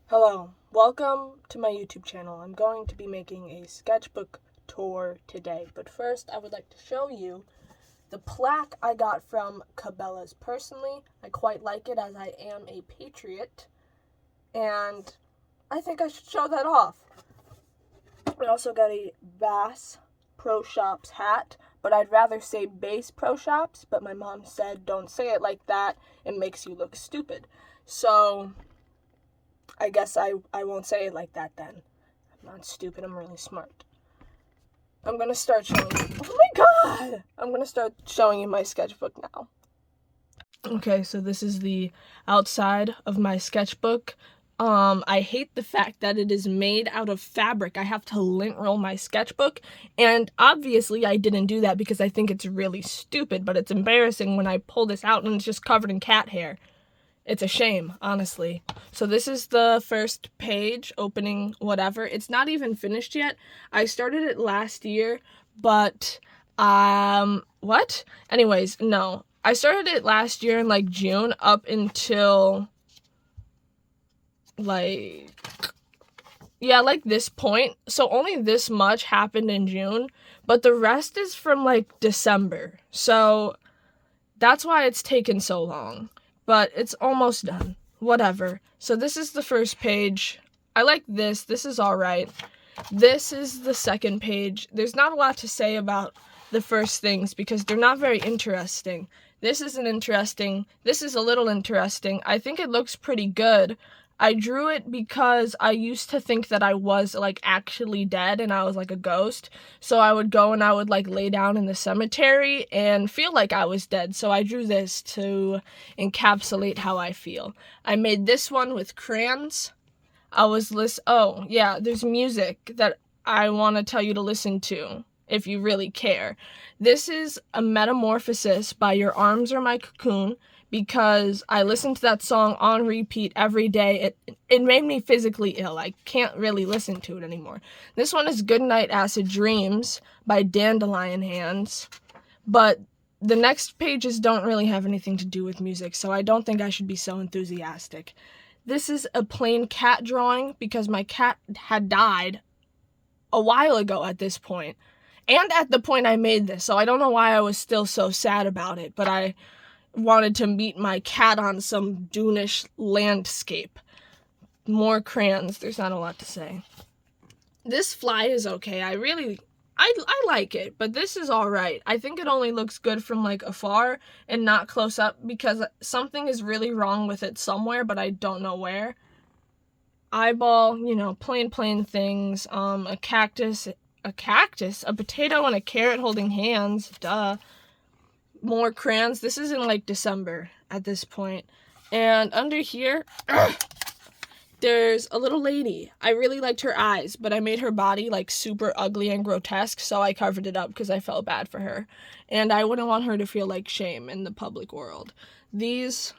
Hello, welcome to my YouTube channel. I'm going to be making a sketchbook tour today, but first I would like to show you the plaque I got from Cabela's. Personally, I quite like it as I am a patriot, and I think I should show that off. I also got a Bass Pro Shops hat, but I'd rather say Bass Pro Shops, but my mom said don't say it like that, it makes you look stupid. So I guess I won't say it like that then. I'm not stupid, I'm really smart. I'm gonna start showing you. Oh my god! I'm gonna start showing you my sketchbook now. Okay, so this is the outside of my sketchbook. I hate the fact that it is made out of fabric. I have to lint roll my sketchbook, and obviously I didn't do that because I think it's really stupid, but it's embarrassing when I pull this out and it's just covered in cat hair. It's a shame, honestly. So this is the first page, opening whatever. It's not even finished yet. I started it last year, but, what? Anyways, no. I started it last year in, June up until, this point. So only this much happened in June, but the rest is from, December. So that's why it's taken so long. But it's almost done. Whatever. So this is the first page. I like this. This is alright. This is the second page. There's not a lot to say about the first things because they're not very interesting. This isn't interesting. This is a little interesting. I think it looks pretty good. I drew it because I used to think that I was, actually dead and I was, a ghost. So I would go and I would, lay down in the cemetery and feel like I was dead. So I drew this to encapsulate how I feel. I made this one with crayons. There's music that I want to tell you to listen to if you really care. This is a Metamorphosis by Your Arms Are My Cocoon, because I listened to that song on repeat every day. It made me physically ill. I can't really listen to it anymore. This one is Goodnight Acid Dreams by Dandelion Hands, but the next pages don't really have anything to do with music, so I don't think I should be so enthusiastic. This is a plain cat drawing because my cat had died a while ago at this point, and at the point I made this, so I don't know why I was still so sad about it, but I wanted to meet my cat on some Dune-ish landscape. More crayons. There's not a lot to say. This fly is okay. I like it, but this is alright. I think it only looks good from, afar and not close up because something is really wrong with it somewhere, but I don't know where. Eyeball, plain things. A cactus, a potato and a carrot holding hands. Duh. More crayons. This is in December at this point. And under here, there's a little lady. I really liked her eyes, but I made her body super ugly and grotesque, so I covered it up because I felt bad for her. And I wouldn't want her to feel shame in the public world. These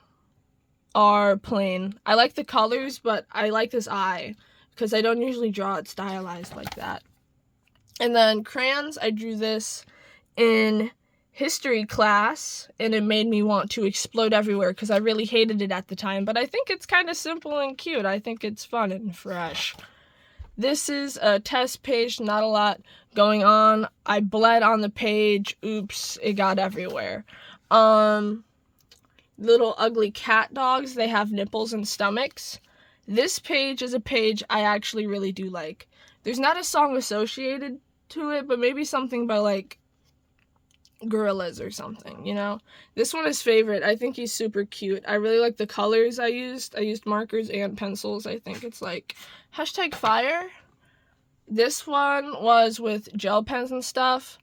are plain. I like the colors, but I like this eye because I don't usually draw it stylized like that. And then crayons, I drew this in history class, and it made me want to explode everywhere because I really hated it at the time, but I think it's kind of simple and cute. I think it's fun and fresh. This is a test page, not a lot going on. I bled on the page. Oops, it got everywhere. Little ugly cat dogs, they have nipples and stomachs. This page is a page I actually really do like. There's not a song associated to it, but maybe something by Gorillas or something, This one is favorite. I think he's super cute. I really like the colors I used. I used markers and pencils. I think it's #fire. This one was with gel pens and stuff.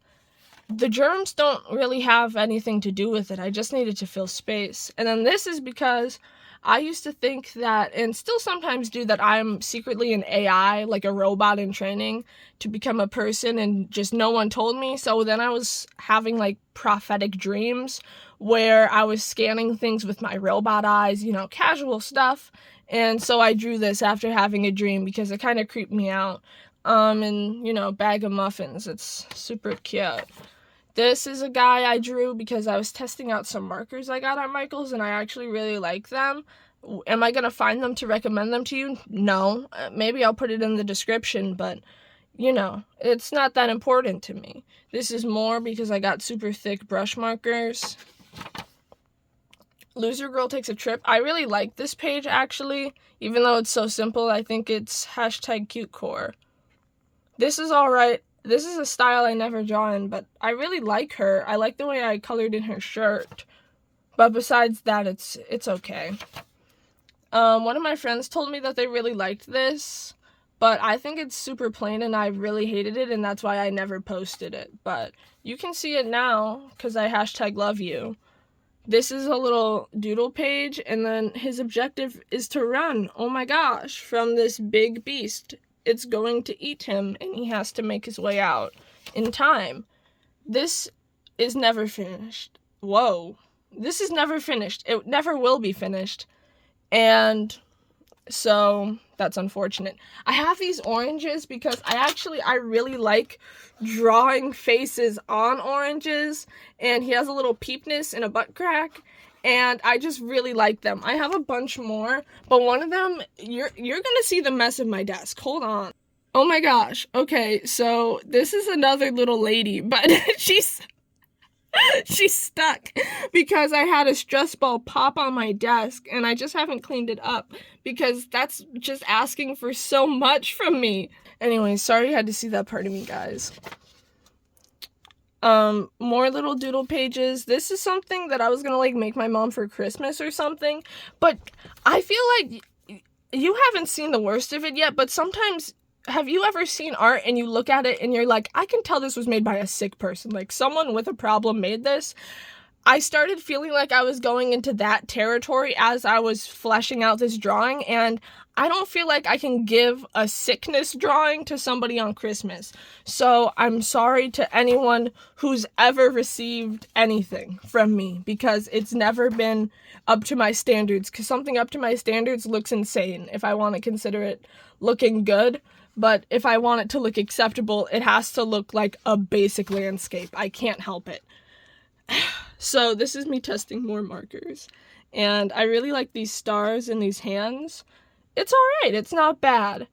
The germs don't really have anything to do with it. I just needed to fill space. And then this is because I used to think that, and still sometimes do, that I'm secretly an AI, a robot in training to become a person, and just no one told me. So then I was having prophetic dreams where I was scanning things with my robot eyes, casual stuff. And so I drew this after having a dream because it kind of creeped me out. And bag of muffins. It's super cute. This is a guy I drew because I was testing out some markers I got at Michael's, and I actually really like them. Am I going to find them to recommend them to you? No. Maybe I'll put it in the description, but, you know, it's not that important to me. This is more because I got super thick brush markers. Loser Girl Takes a Trip. I really like this page, actually. Even though it's so simple, I think it's #cutecore. This is alright. This is a style I never draw in, but I really like her. I like the way I colored in her shirt. But besides that, it's okay. One of my friends told me that they really liked this, but I think it's super plain and I really hated it, and that's why I never posted it. But you can see it now, because I #LoveYou. This is a little doodle page, and then his objective is to run, oh my gosh, from this big beast. It's going to eat him, and he has to make his way out in time. This is never finished. Whoa. This is never finished. It never will be finished. And so that's unfortunate. I have these oranges because I really like drawing faces on oranges, and he has a little peepness and a butt crack, and I just really like them. I have a bunch more, but one of them, you're gonna see the mess of my desk. Hold on. Oh my gosh. Okay, so this is another little lady, but she's stuck because I had a stress ball pop on my desk, and I just haven't cleaned it up because that's just asking for so much from me. Anyway, sorry you had to see that part of me, guys. More little doodle pages. This is something that I was gonna like make my mom for Christmas or something, but I feel like you haven't seen the worst of it yet, but sometimes, have you ever seen art and you look at it and you're like, I can tell this was made by a sick person, like someone with a problem made this? I started feeling like I was going into that territory as I was fleshing out this drawing, and I don't feel like I can give a sickness drawing to somebody on Christmas. So I'm sorry to anyone who's ever received anything from me, because it's never been up to my standards, because something up to my standards looks insane if I want to consider it looking good. But if I want it to look acceptable, it has to look like a basic landscape. I can't help it. So this is me testing more markers. And I really like these stars in these hands. It's alright, it's not bad.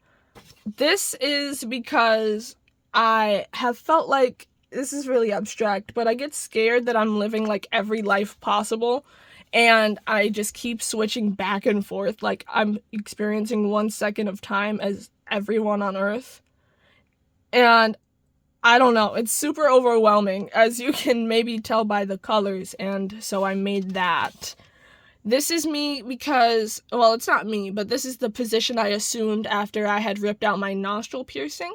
This is because I have felt like, this is really abstract, but I get scared that I'm living like every life possible, and I just keep switching back and forth, like I'm experiencing 1 second of time as everyone on Earth. And I don't know, it's super overwhelming, as you can maybe tell by the colors, and so I made that. This is me because, well, it's not me, but this is the position I assumed after I had ripped out my nostril piercing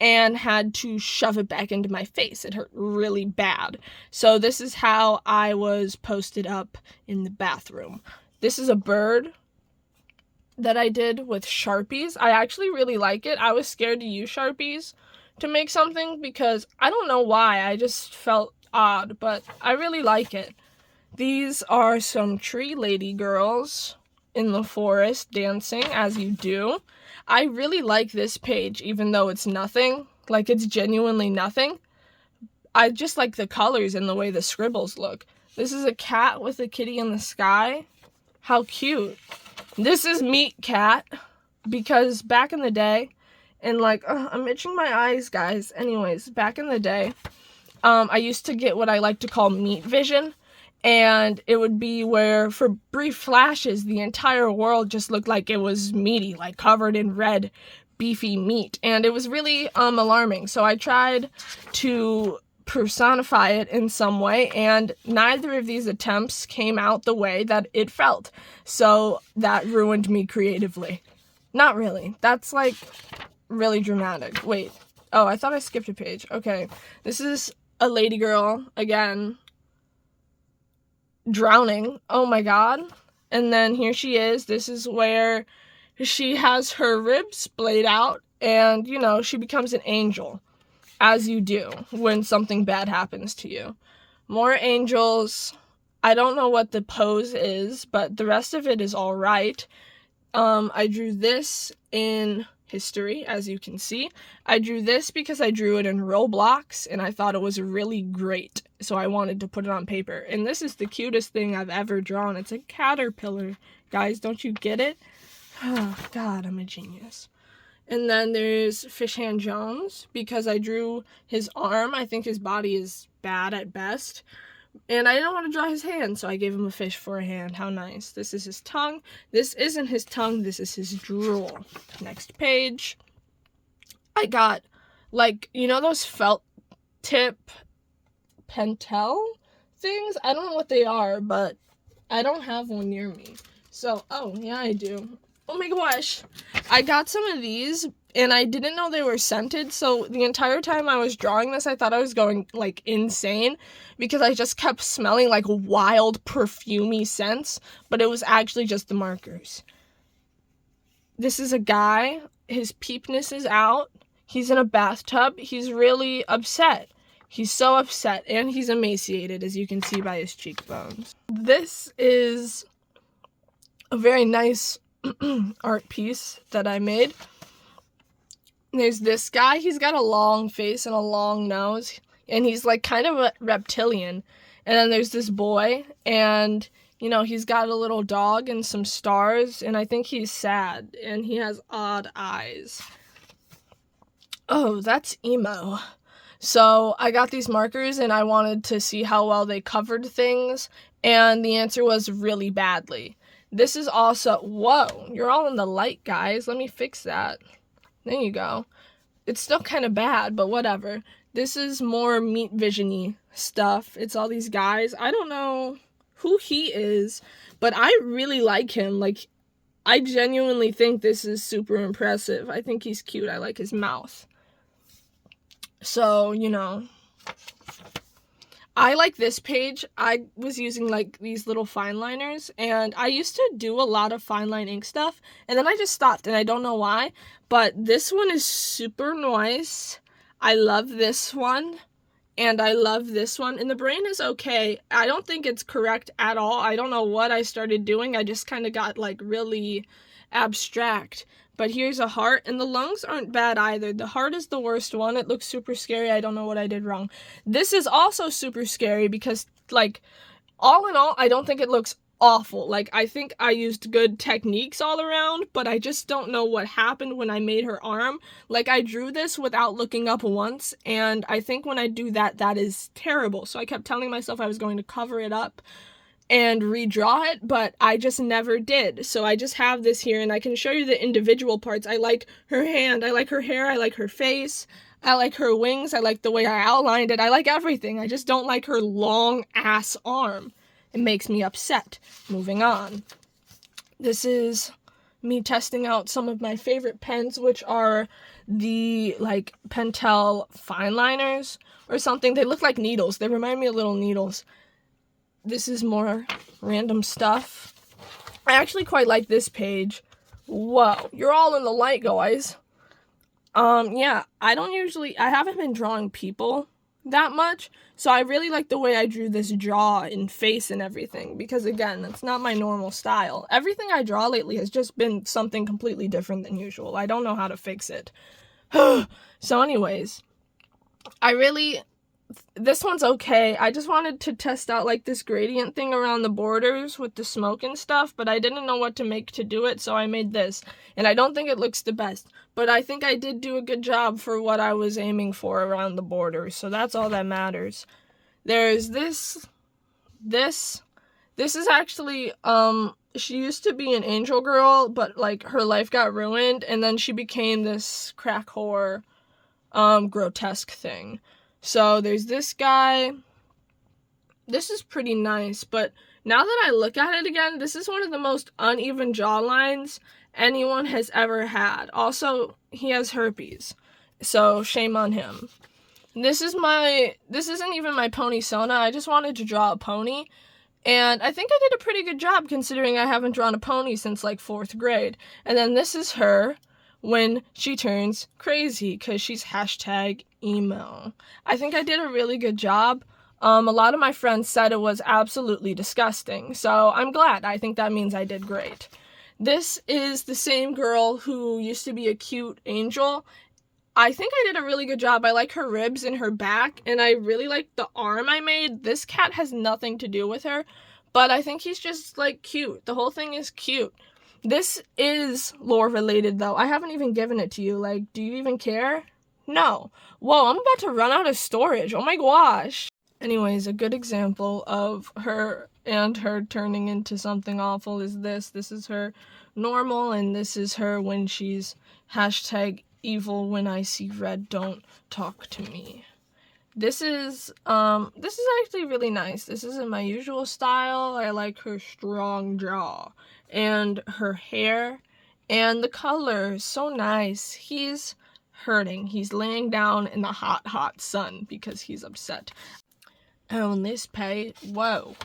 and had to shove it back into my face. It hurt really bad. So this is how I was posted up in the bathroom. This is a bird that I did with Sharpies. I actually really like it. I was scared to use Sharpies to make something because I don't know why, I just felt odd, but I really like it. These are some tree lady girls in the forest dancing as you do. I really like this page, even though it's nothing, like it's genuinely nothing. I just like the colors and the way the scribbles look. This is a cat with a kitty in the sky. How cute. This is Meat Cat, because back in the day, and like, I'm itching my eyes, guys. Anyways, back in the day, I used to get what I like to call meat vision, and it would be where, for brief flashes, the entire world just looked like it was meaty, like covered in red, beefy meat, and it was really alarming. So I tried to personify it in some way, and neither of these attempts came out the way that it felt. So that ruined me creatively. Not really. That's like really dramatic. Wait. Oh, I thought I skipped a page. Okay. This is a lady girl, again, drowning. Oh my god. And then here she is. This is where she has her ribs splayed out, and, you know, she becomes an angel, as you do when something bad happens to you. More angels. I don't know what the pose is, but the rest of it is all right. I drew this in history, as you can see. I drew this because I drew it in Roblox, and I thought it was really great, so I wanted to put it on paper. And this is the cutest thing I've ever drawn. It's a caterpillar Guys, don't you get it? Oh, God, I'm a genius. And then there's Fishhand Jones, because I drew his arm. I think his body is bad at best. And I didn't want to draw his hand, so I gave him a fish for a hand. How nice. This is his tongue. This isn't his tongue. This is his drool. Next page. I got, like, you know those felt tip pentel things? I don't know what they are, but I don't have one near me. So, oh, yeah, I do. Oh my gosh. I got some of these, and I didn't know they were scented, so the entire time I was drawing this, I thought I was going, like, insane, because I just kept smelling, like, wild, perfumey scents, but it was actually just the markers. This is a guy. His peepness is out. He's in a bathtub. He's really upset. He's so upset, and he's emaciated, as you can see by his cheekbones. This is a very nice art piece that I made. There's this guy. He's got a long face and a long nose, and he's like kind of a reptilian. And then there's this boy, and you know, he's got a little dog and some stars, and I think he's sad, and he has odd eyes. Oh, that's emo. So I got these markers, and I wanted to see how well they covered things, and the answer was really badly. This is also, whoa, you're all in the light, guys. Let me fix that. There you go. It's still kind of bad, but whatever. This is more meat vision-y stuff. It's all these guys. I don't know who he is, but I really like him. Like, I genuinely think this is super impressive. I think he's cute. I like his mouth. So, you know, I like this page. I was using like these little fine liners, and I used to do a lot of fine line ink stuff, and then I just stopped, and I don't know why, but this one is super nice. I love this one, and I love this one, and the brain is okay. I don't think it's correct at all. I don't know what I started doing. I just kind of got like really abstract. But here's a heart, and the lungs aren't bad either. The heart is the worst one. It looks super scary. I don't know what I did wrong. This is also super scary because, like, all in all, I don't think it looks awful. Like, I think I used good techniques all around, but I just don't know what happened when I made her arm. Like, I drew this without looking up once, and I think when I do that, that is terrible. So I kept telling myself I was going to cover it up and redraw it, but I just never did. So I just have this here, and I can show you the individual parts. I like her hand, I like her hair, I like her face, I like her wings, I like the way I outlined it, I like everything. I just don't like her long ass arm. It makes me upset. Moving on. This is me testing out some of my favorite pens, which are the like Pentel fine liners or something. They look like needles. They remind me of little needles. This is more random stuff. I actually quite like this page. Whoa, you're all in the light, guys. Yeah, I haven't been drawing people that much, so I really like the way I drew this jaw and face and everything, because again, that's not my normal style. Everything I draw lately has just been something completely different than usual. I don't know how to fix it. So anyways, this one's okay. I just wanted to test out like this gradient thing around the borders with the smoke and stuff, but I didn't know what to make to do it, so I made this. And I don't think it looks the best, but I think I did do a good job for what I was aiming for around the borders, so that's all that matters. There's this is actually, she used to be an angel girl, but like her life got ruined, and then she became this crack whore, grotesque thing. So there's this guy. This is pretty nice, but now that I look at it again, this is one of the most uneven jawlines anyone has ever had. Also, he has herpes, so shame on him. This isn't even my pony Sona. I just wanted to draw a pony, and I think I did a pretty good job considering I haven't drawn a pony since like 4th grade. And then this is her when she turns crazy, because she's #emo. I think I did a really good job. A lot of my friends said it was absolutely disgusting, so I'm glad. I think that means I did great. This is the same girl who used to be a cute angel. I think I did a really good job. I like her ribs and her back, and I really like the arm I made. This cat has nothing to do with her, but I think he's just, like, cute. The whole thing is cute. This is lore related, though. I haven't even given it to you. Like, do you even care? No. Whoa, I'm about to run out of storage. Oh my gosh. Anyways, a good example of her turning into something awful is this. This is her normal, and this is her when she's #evil when I see red, don't talk to me. This is actually really nice. This isn't my usual style. I like her strong jaw and her hair and the color is so nice. He's hurting. He's laying down in the hot, hot sun because he's upset. And on this page, whoa.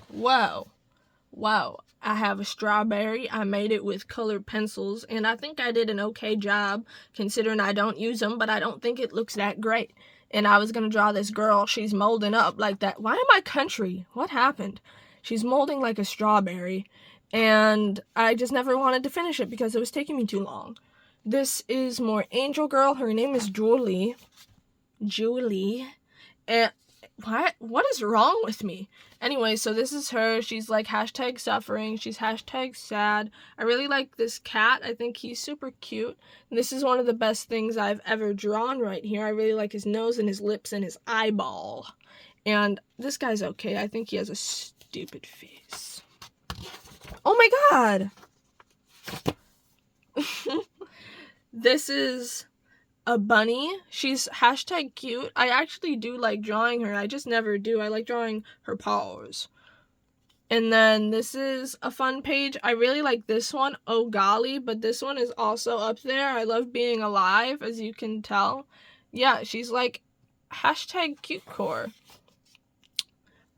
I have a strawberry. I made it with colored pencils, and I think I did an okay job considering I don't use them, but I don't think it looks that great. And I was going to draw this girl. She's molding up like that. Why am I country? What happened? She's molding like a strawberry, and I just never wanted to finish it because it was taking me too long. This is more Angel Girl. Her name is Julie. And what is wrong with me? Anyway, so this is her. She's like #suffering. She's #sad. I really like this cat. I think he's super cute. And this is one of the best things I've ever drawn right here. I really like his nose and his lips and his eyeball. And this guy's okay. I think he has a stupid face. Oh my god! This is a bunny. She's #cute. I actually do like drawing her. I just never do. I like drawing her paws. And then this is a fun page. I really like this one, oh golly, but this one is also up there. I love being alive, as you can tell. Yeah, she's like #cutecore.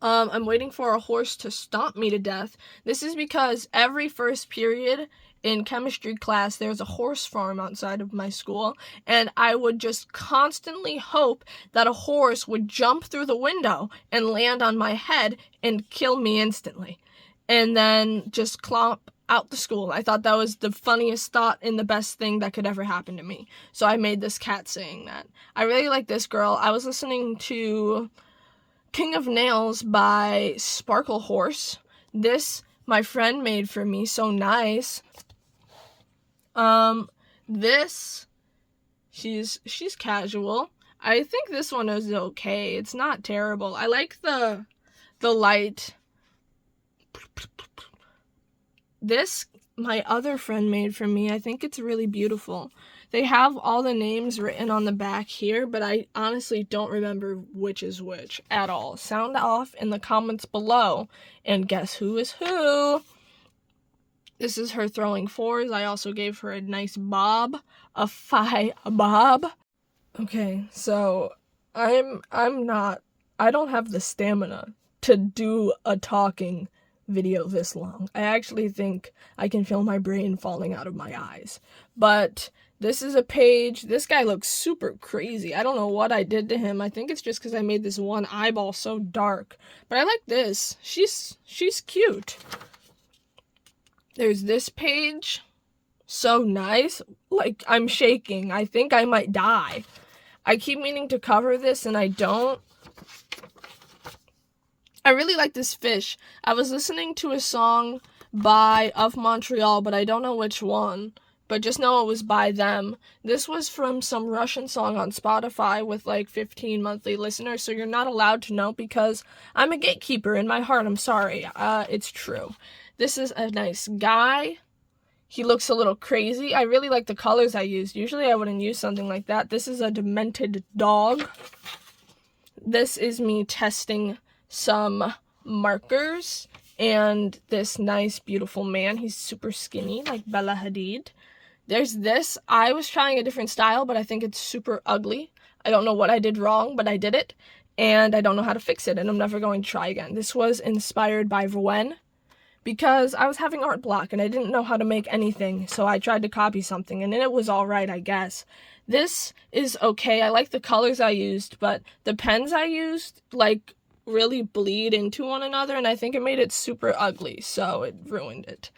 I'm waiting for a horse to stomp me to death. This is because every first period in chemistry class, there's a horse farm outside of my school, and I would just constantly hope that a horse would jump through the window and land on my head and kill me instantly, and then just clomp out the school. I thought that was the funniest thought and the best thing that could ever happen to me. So I made this cat saying that. I really like this girl. I was listening to King of Nails by Sparkle Horse. This my friend made for me, so nice. This, she's casual. I think this one is okay. It's not terrible. I like the light. This, my other friend made for me. I think it's really beautiful. They have all the names written on the back here, but I honestly don't remember which is which at all. Sound off in the comments below, and guess who is who? This is her throwing fours. I also gave her a nice bob, a bob. Okay, so I don't have the stamina to do a talking video this long. I actually think I can feel my brain falling out of my eyes. But this is a page. This guy looks super crazy. I don't know what I did to him. I think it's just because I made this one eyeball so dark. But I like this. She's cute. There's this page. So nice. Like, I'm shaking. I think I might die. I keep meaning to cover this and I don't. I really like this fish. I was listening to a song by Of Montreal, but I don't know which one. But just know it was by them. This was from some Russian song on Spotify with like 15 monthly listeners, so you're not allowed to know because I'm a gatekeeper in my heart. I'm sorry. It's true. This is a nice guy. He looks a little crazy. I really like the colors I used. Usually I wouldn't use something like that. This is a demented dog. This is me testing some markers. And this nice, beautiful man. He's super skinny, like Bella Hadid. There's this. I was trying a different style, but I think it's super ugly. I don't know what I did wrong, but I did it. And I don't know how to fix it, and I'm never going to try again. This was inspired by Rouen, because I was having art block, and I didn't know how to make anything, so I tried to copy something, and it was alright, I guess. This is okay. I like the colors I used, but the pens I used, like, really bleed into one another, and I think it made it super ugly, so it ruined it.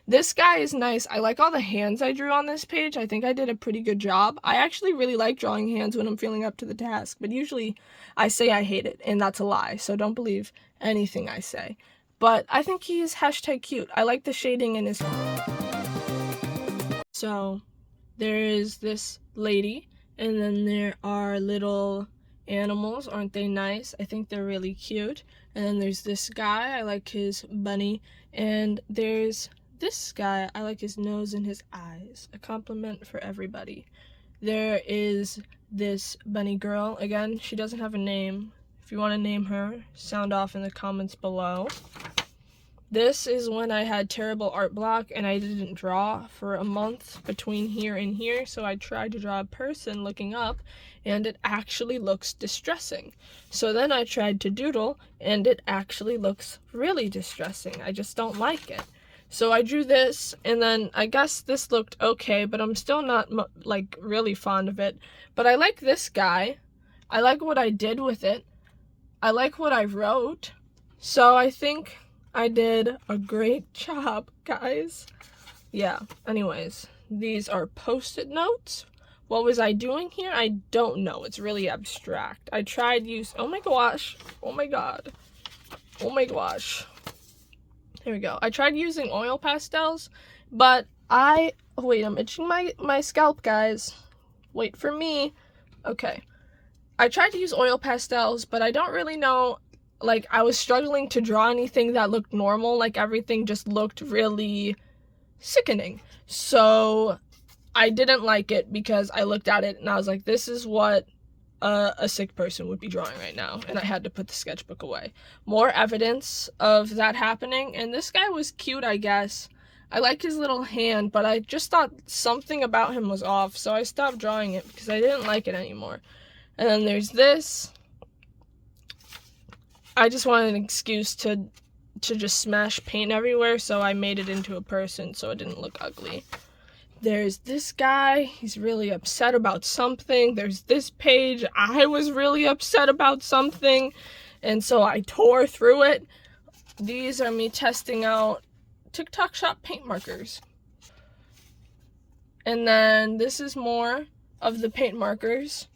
This guy is nice. I like all the hands I drew on this page. I think I did a pretty good job. I actually really like drawing hands when I'm feeling up to the task, but usually I say I hate it, and that's a lie, so don't believe anything I say. but I think he's hashtag cute. I like the shading in his... So there is this lady, and then there are little animals. Aren't they nice? I think they're really cute. And then there's this guy. I like his bunny. And there's this guy. I like his nose and his eyes. A compliment for everybody. There is this bunny girl. Again, she doesn't have a name. If you want to name her, sound off in the comments below. This is when I had terrible art block and I didn't draw for a month between here and here, so I tried to draw a person looking up and it actually looks distressing. So then I tried to doodle and it actually looks really distressing. I just don't like it. So I drew this, and then I guess this looked okay, but I'm still not like really fond of it. But I like this guy. I like what I did with it. I like what I wrote. So I think I did a great job, guys. Yeah, anyways, these are post-it notes. What was I doing here? I don't know. It's really abstract. I tried oh my gosh. Oh my god. Oh my gosh. Here we go. I tried using oil pastels, but wait, I'm itching my scalp, guys. Wait for me. Okay. I tried to use oil pastels, but I don't really know, like, I was struggling to draw anything that looked normal. Like, everything just looked really sickening. So I didn't like it because I looked at it and I was like, this is what a sick person would be drawing right now, and I had to put the sketchbook away. More evidence of that happening, and this guy was cute, I guess. I like his little hand, but I just thought something about him was off, so I stopped drawing it because I didn't like it anymore. And then there's this. I just wanted an excuse to just smash paint everywhere, so I made it into a person so it didn't look ugly. There's this guy, he's really upset about something. There's this page, I was really upset about something, and so I tore through it. These are me testing out TikTok Shop paint markers. And then this is more of the paint markers.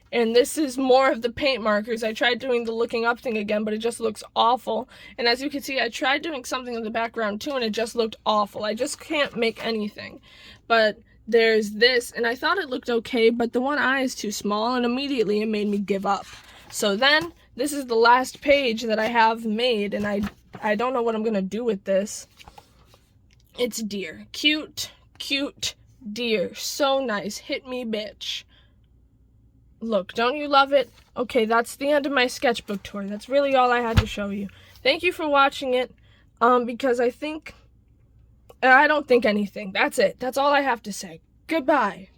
And this is more of the paint markers. I tried doing the looking up thing again, but it just looks awful. And as you can see, I tried doing something in the background too, and it just looked awful. I just can't make anything. But there's this, and I thought it looked okay, but the one eye is too small, and immediately it made me give up. So then, this is the last page that I have made, and I don't know what I'm going to do with this. It's deer. Cute, cute deer. So nice. Hit me, bitch. Look, don't you love it? Okay, that's the end of my sketchbook tour. That's really all I had to show you. Thank you for watching it, because I don't think anything. That's it. That's all I have to say. Goodbye.